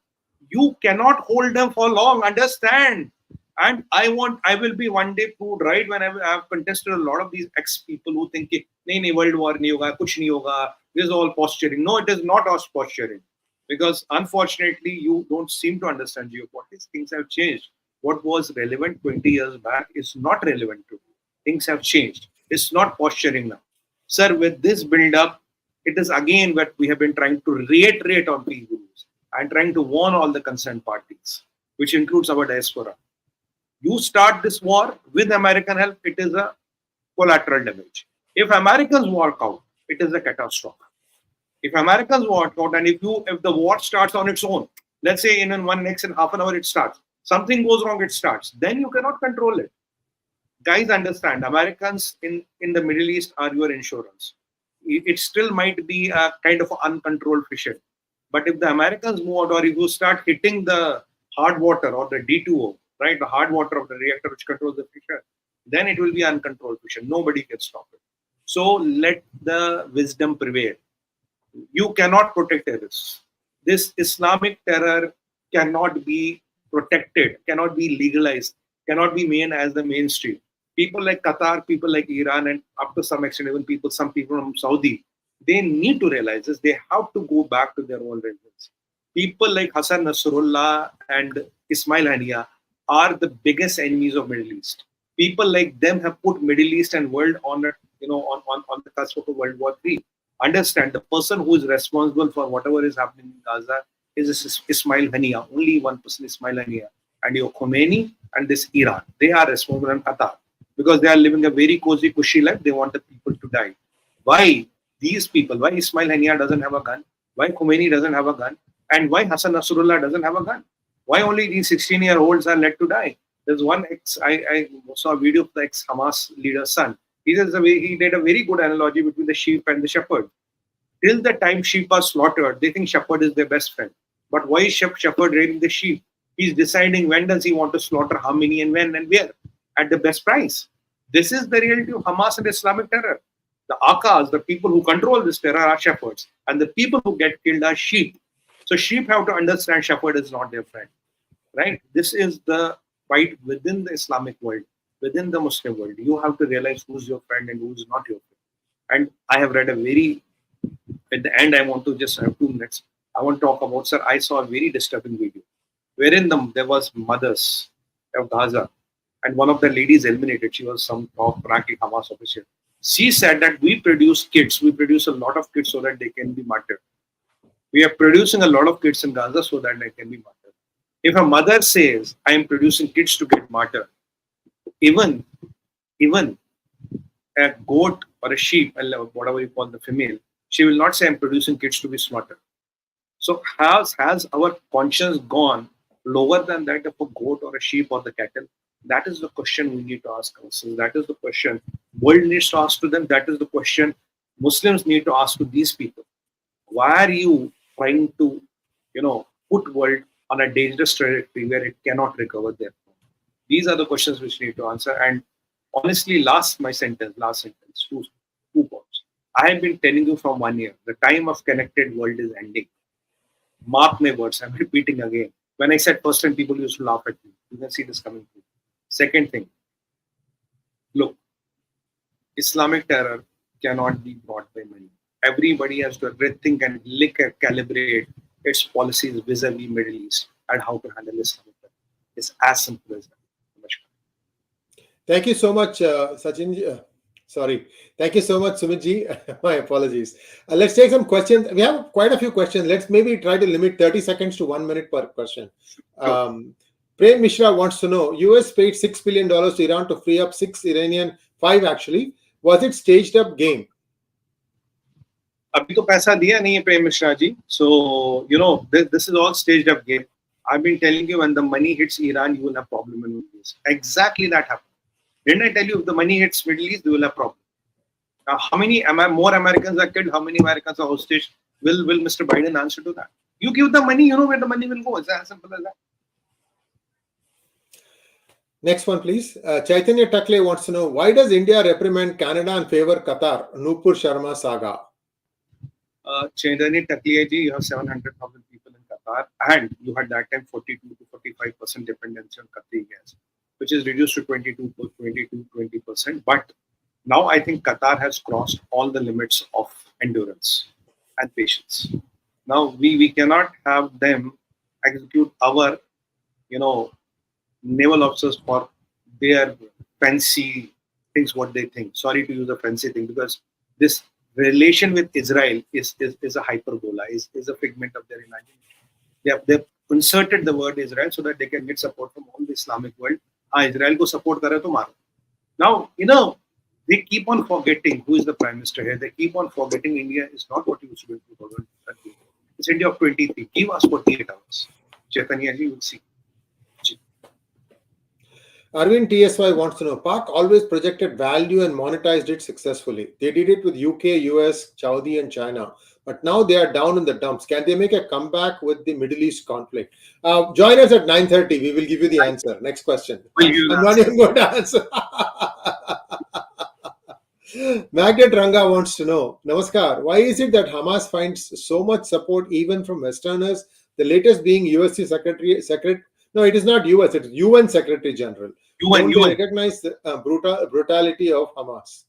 You cannot hold them for long. Understand? And I will be one day proved right when I have contested a lot of these ex-people who think, nahi, world war nahi hoga, kuch nahi hoga, this is all posturing. No, it is not all posturing. Because unfortunately, you don't seem to understand geopolitics. Things have changed. What was relevant 20 years back is not relevant today. Things have changed. It's not posturing now. Sir, with this build-up, it is again what we have been trying to reiterate on PGurus and trying to warn all the concerned parties, which includes our diaspora. You start this war with American help, it is a collateral damage. If Americans walk out, it is a catastrophe. If Americans walk out, and if the war starts on its own, let's say in half an hour it starts, something goes wrong, it starts, then you cannot control it. Guys, understand, Americans in the Middle East are your insurance. It still might be a kind of uncontrolled fission. But if the Americans move out, or if you start hitting the hard water or the D2O, right, the hard water of the reactor which controls the fission, then it will be uncontrolled fission. Nobody can stop it. So let the wisdom prevail. You cannot protect terrorists. This Islamic terror cannot be protected, cannot be legalized, cannot be made as the mainstream. People like Qatar, people like Iran, and up to some extent even some people from Saudi, they need to realize this. They have to go back to their own religions. People like Hassan Nasrallah and Ismail Haniyeh are the biggest enemies of Middle East. People like them have put Middle East and world on the cusp of a World War III. Understand, the person who is responsible for whatever is happening in Gaza is Ismail Haniyeh. Only one person, Ismail Haniyeh. And your Khomeini and this Iran, they are responsible, in Qatar, because they are living a very cozy, cushy life. They want the people to die. Why these people? Why Ismail Haniyeh doesn't have a gun? Why Khomeini doesn't have a gun? And why Hassan Nasrallah doesn't have a gun? Why only these 16-year-olds are led to die? There's one I saw a video of the ex-Hamas leader's son. He did a very good analogy between the sheep and the shepherd. Till the time sheep are slaughtered, they think shepherd is their best friend. But why is shepherd raiding the sheep? He's deciding when does he want to slaughter, how many, and when and where, at the best price. This is the reality of Hamas and Islamic terror. The Akas, the people who control this terror, are shepherds, and the people who get killed are sheep. So sheep have to understand shepherd is not their friend, right? This is the fight within the Islamic world, within the Muslim world. You have to realize who's your friend and who's not your friend. And I have read at the end, I want to just have 2 minutes. I want to talk about, sir, I saw a very disturbing video wherein there was mothers of Gaza, and one of the ladies eliminated. She was some top-ranking Hamas official. She said that we produce kids. We produce a lot of kids so that they can be martyred. We are producing a lot of kids in Gaza so that they can be martyred. If a mother says, I am producing kids to get martyred, even a goat or a sheep, whatever you call the female, she will not say, I'm producing kids to be slaughtered. So has our conscience gone lower than that of a goat or a sheep or the cattle? That is the question we need to ask ourselves. That is the question world needs to ask to them. That is the question Muslims need to ask to these people. Why are you trying to, put world on a dangerous trajectory where it cannot recover there? These are the questions which we need to answer. And honestly, last sentence, 2 points. I have been telling you from 1 year, the time of connected world is ending. Mark my words, I'm repeating again. When I said first time, people used to laugh at me. You can see this coming through. Second thing, look, Islamic terror cannot be brought by money. Everybody has to rethink and calibrate its policies vis-a-vis Middle East and how to handle Islamic terror. It's as simple as that. Thank you so much, Sachin. Sorry. Thank you so much, Sumit ji. My apologies. Let's take some questions. We have quite a few questions. Let's maybe try to limit 30 seconds to 1 minute per question. Prem Mishra wants to know, US paid $6 billion to Iran to free up 5 actually. Was it staged up game? अभी तो पैसा दिया नहीं है प्रेम Mishra ji. So, you know, this is all staged up game. I've been telling you, when the money hits Iran, you will have problem in the Middle East. Exactly that happened. Didn't I tell you, if the money hits Middle East, you will have problem. Now, how many more Americans are killed? How many Americans are hostage? Will Mr. Biden answer to that? You give the money, you know where the money will go. It's as simple as that. Next one, please. Chaitanya Takle wants to know, why does India reprimand Canada and favor Qatar? Nupur Sharma Saga. Chaitanya Takle ji, you have 700,000 people in Qatar, and you had that time 42 to 45% dependency on Qatari gas, which is reduced to 20%. But now I think Qatar has crossed all the limits of endurance and patience. Now we cannot have them execute our, naval officers for their fancy things, what they think. Sorry to use a fancy thing, because this relation with Israel is a hyperbola, is a figment of their imagination. They've inserted the word Israel so that they can get support from all the Islamic world. Israel ko support kare to maro. Now, they keep on forgetting who is the Prime Minister here. They keep on forgetting India is not what it used to be in 2013. It's India of 23. Give us 48 hours. Chaitanya ji, will see. Arvind TSY wants to know, Pak always projected value and monetized it successfully. They did it with UK, US, Saudi and China. But now they are down in the dumps. Can they make a comeback with the Middle East conflict? Join us at 9:30. We will give you the answer. Next question. I'm not even going to answer. Magnet Ranga wants to know, Namaskar, why is it that Hamas finds so much support even from Westerners? The latest being USC Secretary. No, it is not US, it's UN Secretary General. Don't they recognize the brutality of Hamas?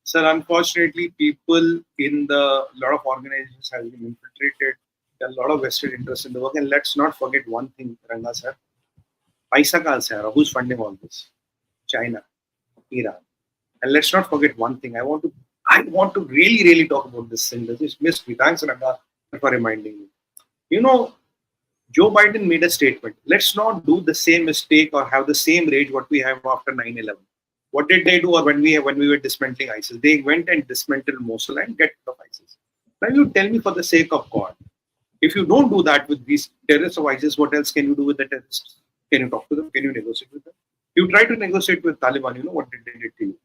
Sir, unfortunately, people in a lot of organizations have been infiltrated. There are a lot of vested interest in the work. And let's not forget one thing, Ranga sir. Paisa kahan se aa raha? Who's funding all this? China, Iran. And let's not forget one thing. I want to really, really talk about this thing. This is missed me. Thanks, Ranga, for reminding me. Joe Biden made a statement. Let's not do the same mistake or have the same rage what we have after 9/11. What did they do? Or when we were dismantling ISIS, they went and dismantled Mosul and get rid of ISIS. Now you tell me, for the sake of God, if you don't do that with these terrorists of ISIS, what else can you do with the terrorists? Can you talk to them? Can you negotiate with them? You try to negotiate with Taliban. You know what they did to you.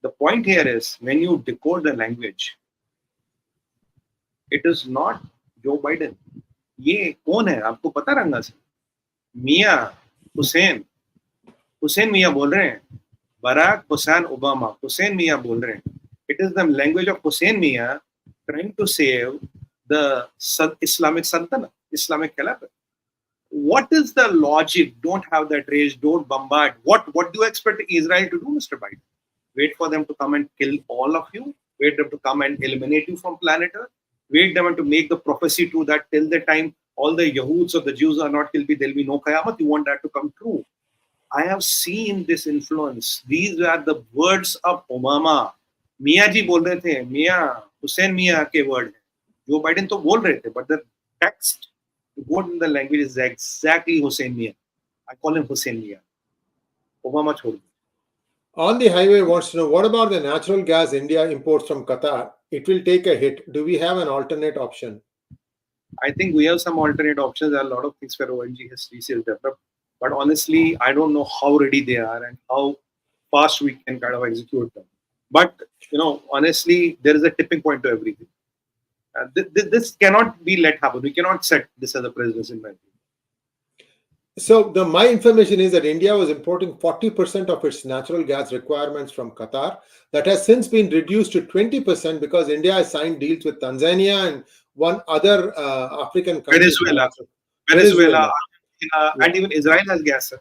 The point here is, when you decode the language, it is not Joe Biden. ये कौन है आपको पता? रंगा से मियां हुसैन मियां बोल रहे हैं. बराक हुसैन ओबामा, हुसैन मियां बोल रहे हैं. It is the language of Hussein Mia trying to save the Islamic Sultanate, Islamic Caliphate. What is the logic? Don't have that rage, don't bombard. What do you expect Israel to do, Mr. Biden? Wait for them to come and kill all of you? Wait them to come and eliminate you from planet Earth? Wait them to make the prophecy true that till the time all the Yahuds or the Jews are not killed, there will be no Qiyamah? You want that to come true? I have seen this influence. These are the words of Obama. Mia ji bol rahe the, Mia, Hussein Mia ke word. Joe Biden to bol rahe the, but the text, the word in the language is exactly Hussein Mia. I call him Hussein Mia. Obama chhod. On the highway wants to know, what about the natural gas India imports from Qatar? It will take a hit. Do we have an alternate option? I think we have some alternate options. There are a lot of things where ONG has developed. But honestly, I don't know how ready they are and how fast we can kind of execute them. But, honestly, there is a tipping point to everything. This cannot be let happen. We cannot set this as a precedent in my opinion. So my information is that India was importing 40% of its natural gas requirements from Qatar. That has since been reduced to 20% because India has signed deals with Tanzania and one other African country. Venezuela. Venezuela, and even Israel has gas. Sir.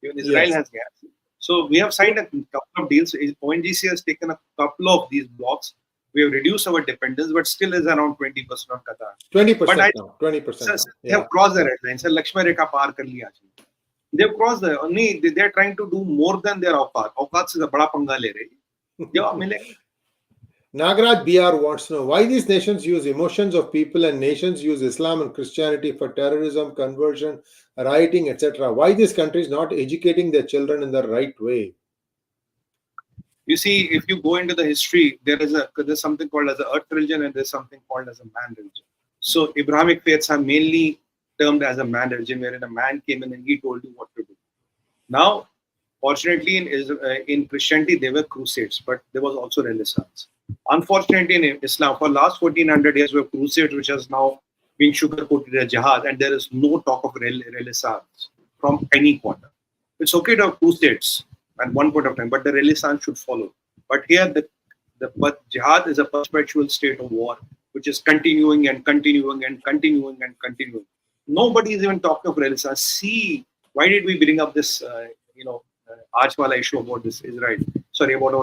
Even Israel has gas. So we have signed a couple of deals. ONGC has taken a couple of these blocks. We have reduced our dependence, but still is around 20% on Qatar. 20% now. 20%. They have crossed the red line. Sir, Lakshmi Rekha par kar liya. They have crossed the. Only they are trying to do more than their awqat. Awqat se bada panga le rahe. Nagraj BR wants to know why these nations use emotions of people and nations use Islam and Christianity for terrorism, conversion, rioting, etc. Why these countries not educating their children in the right way? You see, if you go into the history, there's something called as the earth religion and there's something called as a man religion. So Abrahamic faiths are mainly termed as a man religion, wherein a man came in and he told you what to do. Now, fortunately, in Christianity, there were crusades, but there was also Renaissance. Unfortunately, in Islam, for the last 1400 years, we have crusades, which has now been sugar-coated as jihad, and there is no talk of Renaissance from any quarter. It's okay to have crusades at one point of time, but the Renaissance should follow. But here, but jihad is a perpetual state of war, which is continuing and continuing and continuing and continuing. Nobody is even talking of Renaissance. See, why did we bring up this, 𝗤𝙧𝙤𝘆 issue about this Israel? Sorry, about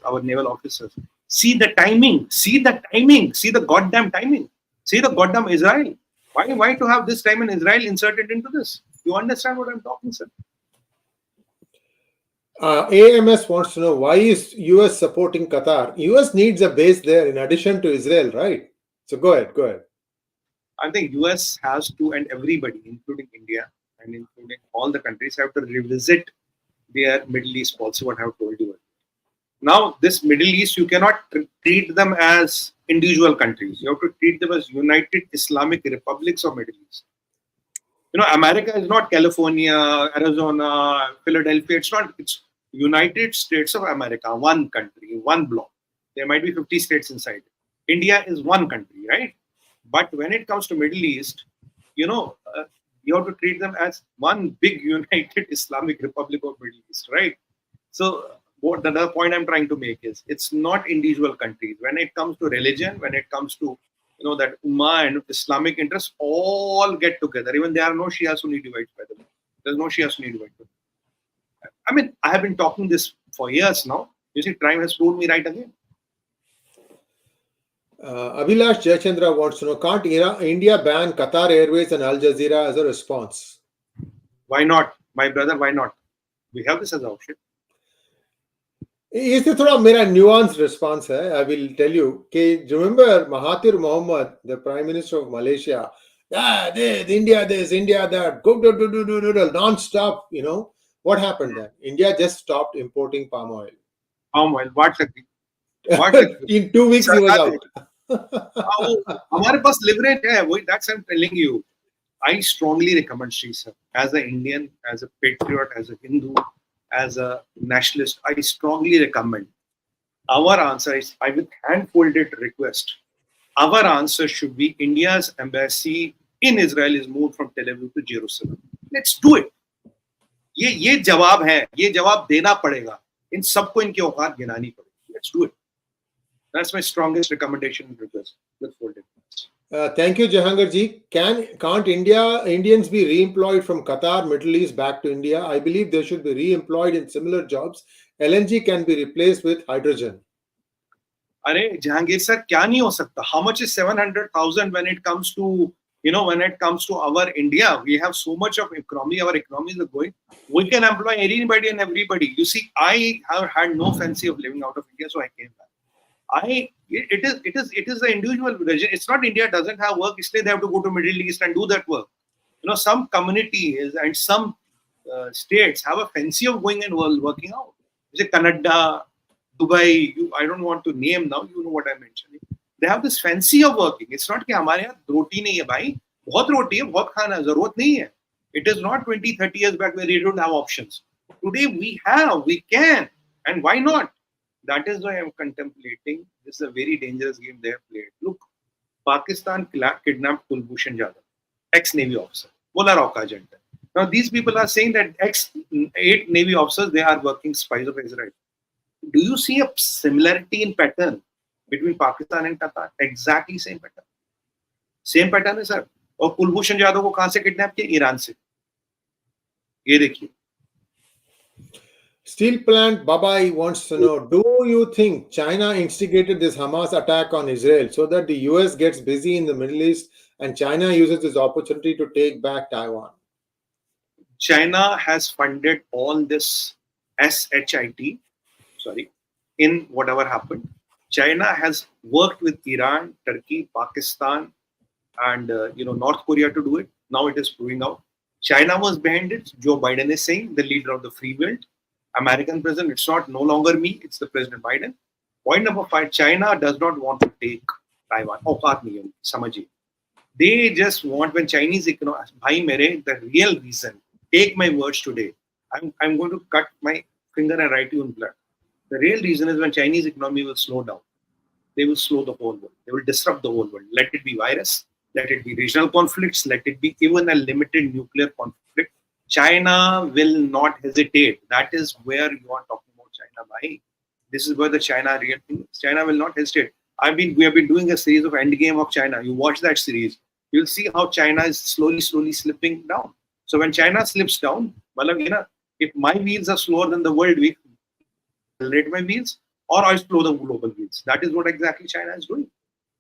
our naval officers. See the timing. See the timing. See the goddamn timing. See the goddamn Israel. Why to have this time in Israel inserted into this? You understand what I'm talking, sir? AMS wants to know why is US supporting Qatar? US needs a base there in addition to Israel, right? So go ahead. I think US has to, and everybody, including India and including all the countries, have to revisit their Middle East policy, what I have told you earlier. Now, this Middle East, you cannot treat them as individual countries. You have to treat them as United Islamic Republics of Middle East. America is not California, Arizona, Philadelphia. It's United States of America, one country, one bloc. There might be 50 states inside. India is one country, right? But when it comes to Middle East, you have to treat them as one big United Islamic Republic of Middle East, right? So the other point I'm trying to make is it's not individual countries. When it comes to religion, when it comes to that Ummah and Islamic interests, all get together. Even there are no Shia Sunni divides, by the way. There's no Shia Sunni divide. I mean, I have been talking this for years now. You see, time has proved me right again. Abhilash Jayachandra wants to know, can't India ban Qatar Airways and Al Jazeera as a response? Why not? My brother, why not? We have this as an option. This is a very nuanced response. I will tell you. Remember Mahathir Mohamad, the Prime Minister of Malaysia? India this, India that, go non-stop. What happened then? India just stopped importing palm oil. Palm oil. What? In 2 weeks, he was out. हमारे पास leverage है. That's I'm telling you. I strongly recommend Sree sir, as an Indian, as a patriot, as a Hindu, as a nationalist, I strongly recommend. Our answer is, I with hand-folded request, our answer should be India's embassy in Israel is moved from Tel Aviv to Jerusalem. Let's do it. ये जवाब है, ये जवाब देना पड़ेगा. इन सबको इनकी औकात गिनानी पड़ेगी. Let's do it. That's my strongest recommendation and request. With folded. Thank you, Jahangir ji. Can't Indians be re-employed from Qatar, Middle East back to India? I believe they should be re-employed in similar jobs. LNG can be replaced with hydrogen. Arey, Jahangir sir, kya nahi ho sakta? How much is 700,000 when it comes to our India? We have so much of economy. Our economies are going. We can employ anybody and everybody. You see, I have had no fancy of living out of India, so I came back. It is the individual region. It's not India doesn't have work. Instead, they have to go to Middle East and do that work. Some communities and some states have a fancy of going and working out. You say Canada, Dubai. I don't want to name now. You know what I'm mentioning. They have this fancy of working. It's not कि हमारे यहाँ रोटी नहीं है भाई. बहुत रोटी है, बहुत खाना है. ज़रूरत नहीं है. It is not 20, 30 years back where we don't have options. Today we can, and why not? That is why I'm contemplating. This is a very dangerous game they have played. Look, Pakistan kidnapped Kulbhushan Jadhav, ex-Navy officer, Polar Rock agent. Now these people are saying that ex-8 Navy officers, they are working spies of Israel. Do you see a similarity in pattern between Pakistan and Qatar? Exactly same pattern. Same pattern is, sir. और कुलभूषण जाधव को कहां से kidnap किया? Iran से। ये देखिए। Steel plant Babai wants to know, do you think China instigated this Hamas attack on Israel so that the US gets busy in the Middle East and China uses this opportunity to take back Taiwan? China has funded all this SHIT, in whatever happened. China has worked with Iran, Turkey, Pakistan, and North Korea to do it. Now it is proving out. China was behind it. Joe Biden is saying, the leader of the free world, American president. It's not no longer me. It's the President Biden. Point number 5: China does not want to take Taiwan. They just want, when Chinese economy, the real reason. Take my words today. I'm going to cut my finger and write you in blood. The real reason is when Chinese economy will slow down. They will slow the whole world. They will disrupt the whole world. Let it be virus. Let it be regional conflicts. Let it be even a limited nuclear conflict. China will not hesitate. That is where you are talking about China, bhai. This is where the China real thing is. China will not hesitate. We have been doing a series of Endgame of China. You watch that series, you'll see how China is slowly slipping down. So when China slips down, if my wheels are slower than the world wheel, accelerate my wheels, or I slow the global wheels. That is what exactly China is doing.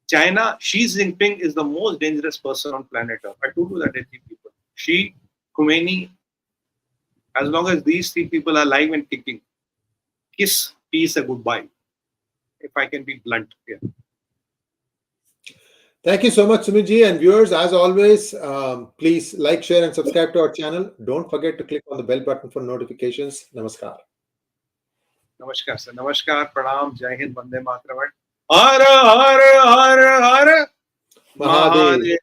China, Xi Jinping is the most dangerous person on planet Earth. I told you that, 3 people. Xi, Khomeini, as long as these 3 people are alive and kicking, kiss peace a goodbye. If I can be blunt here. Thank you so much, Sumit ji. And viewers, as always, please like, share, and subscribe to our channel. Don't forget to click on the bell button for notifications. Namaskar. Namaskar, sir. Namaskar, pranam, jai hind, vande mataram. Har Har Har Har Mahadev.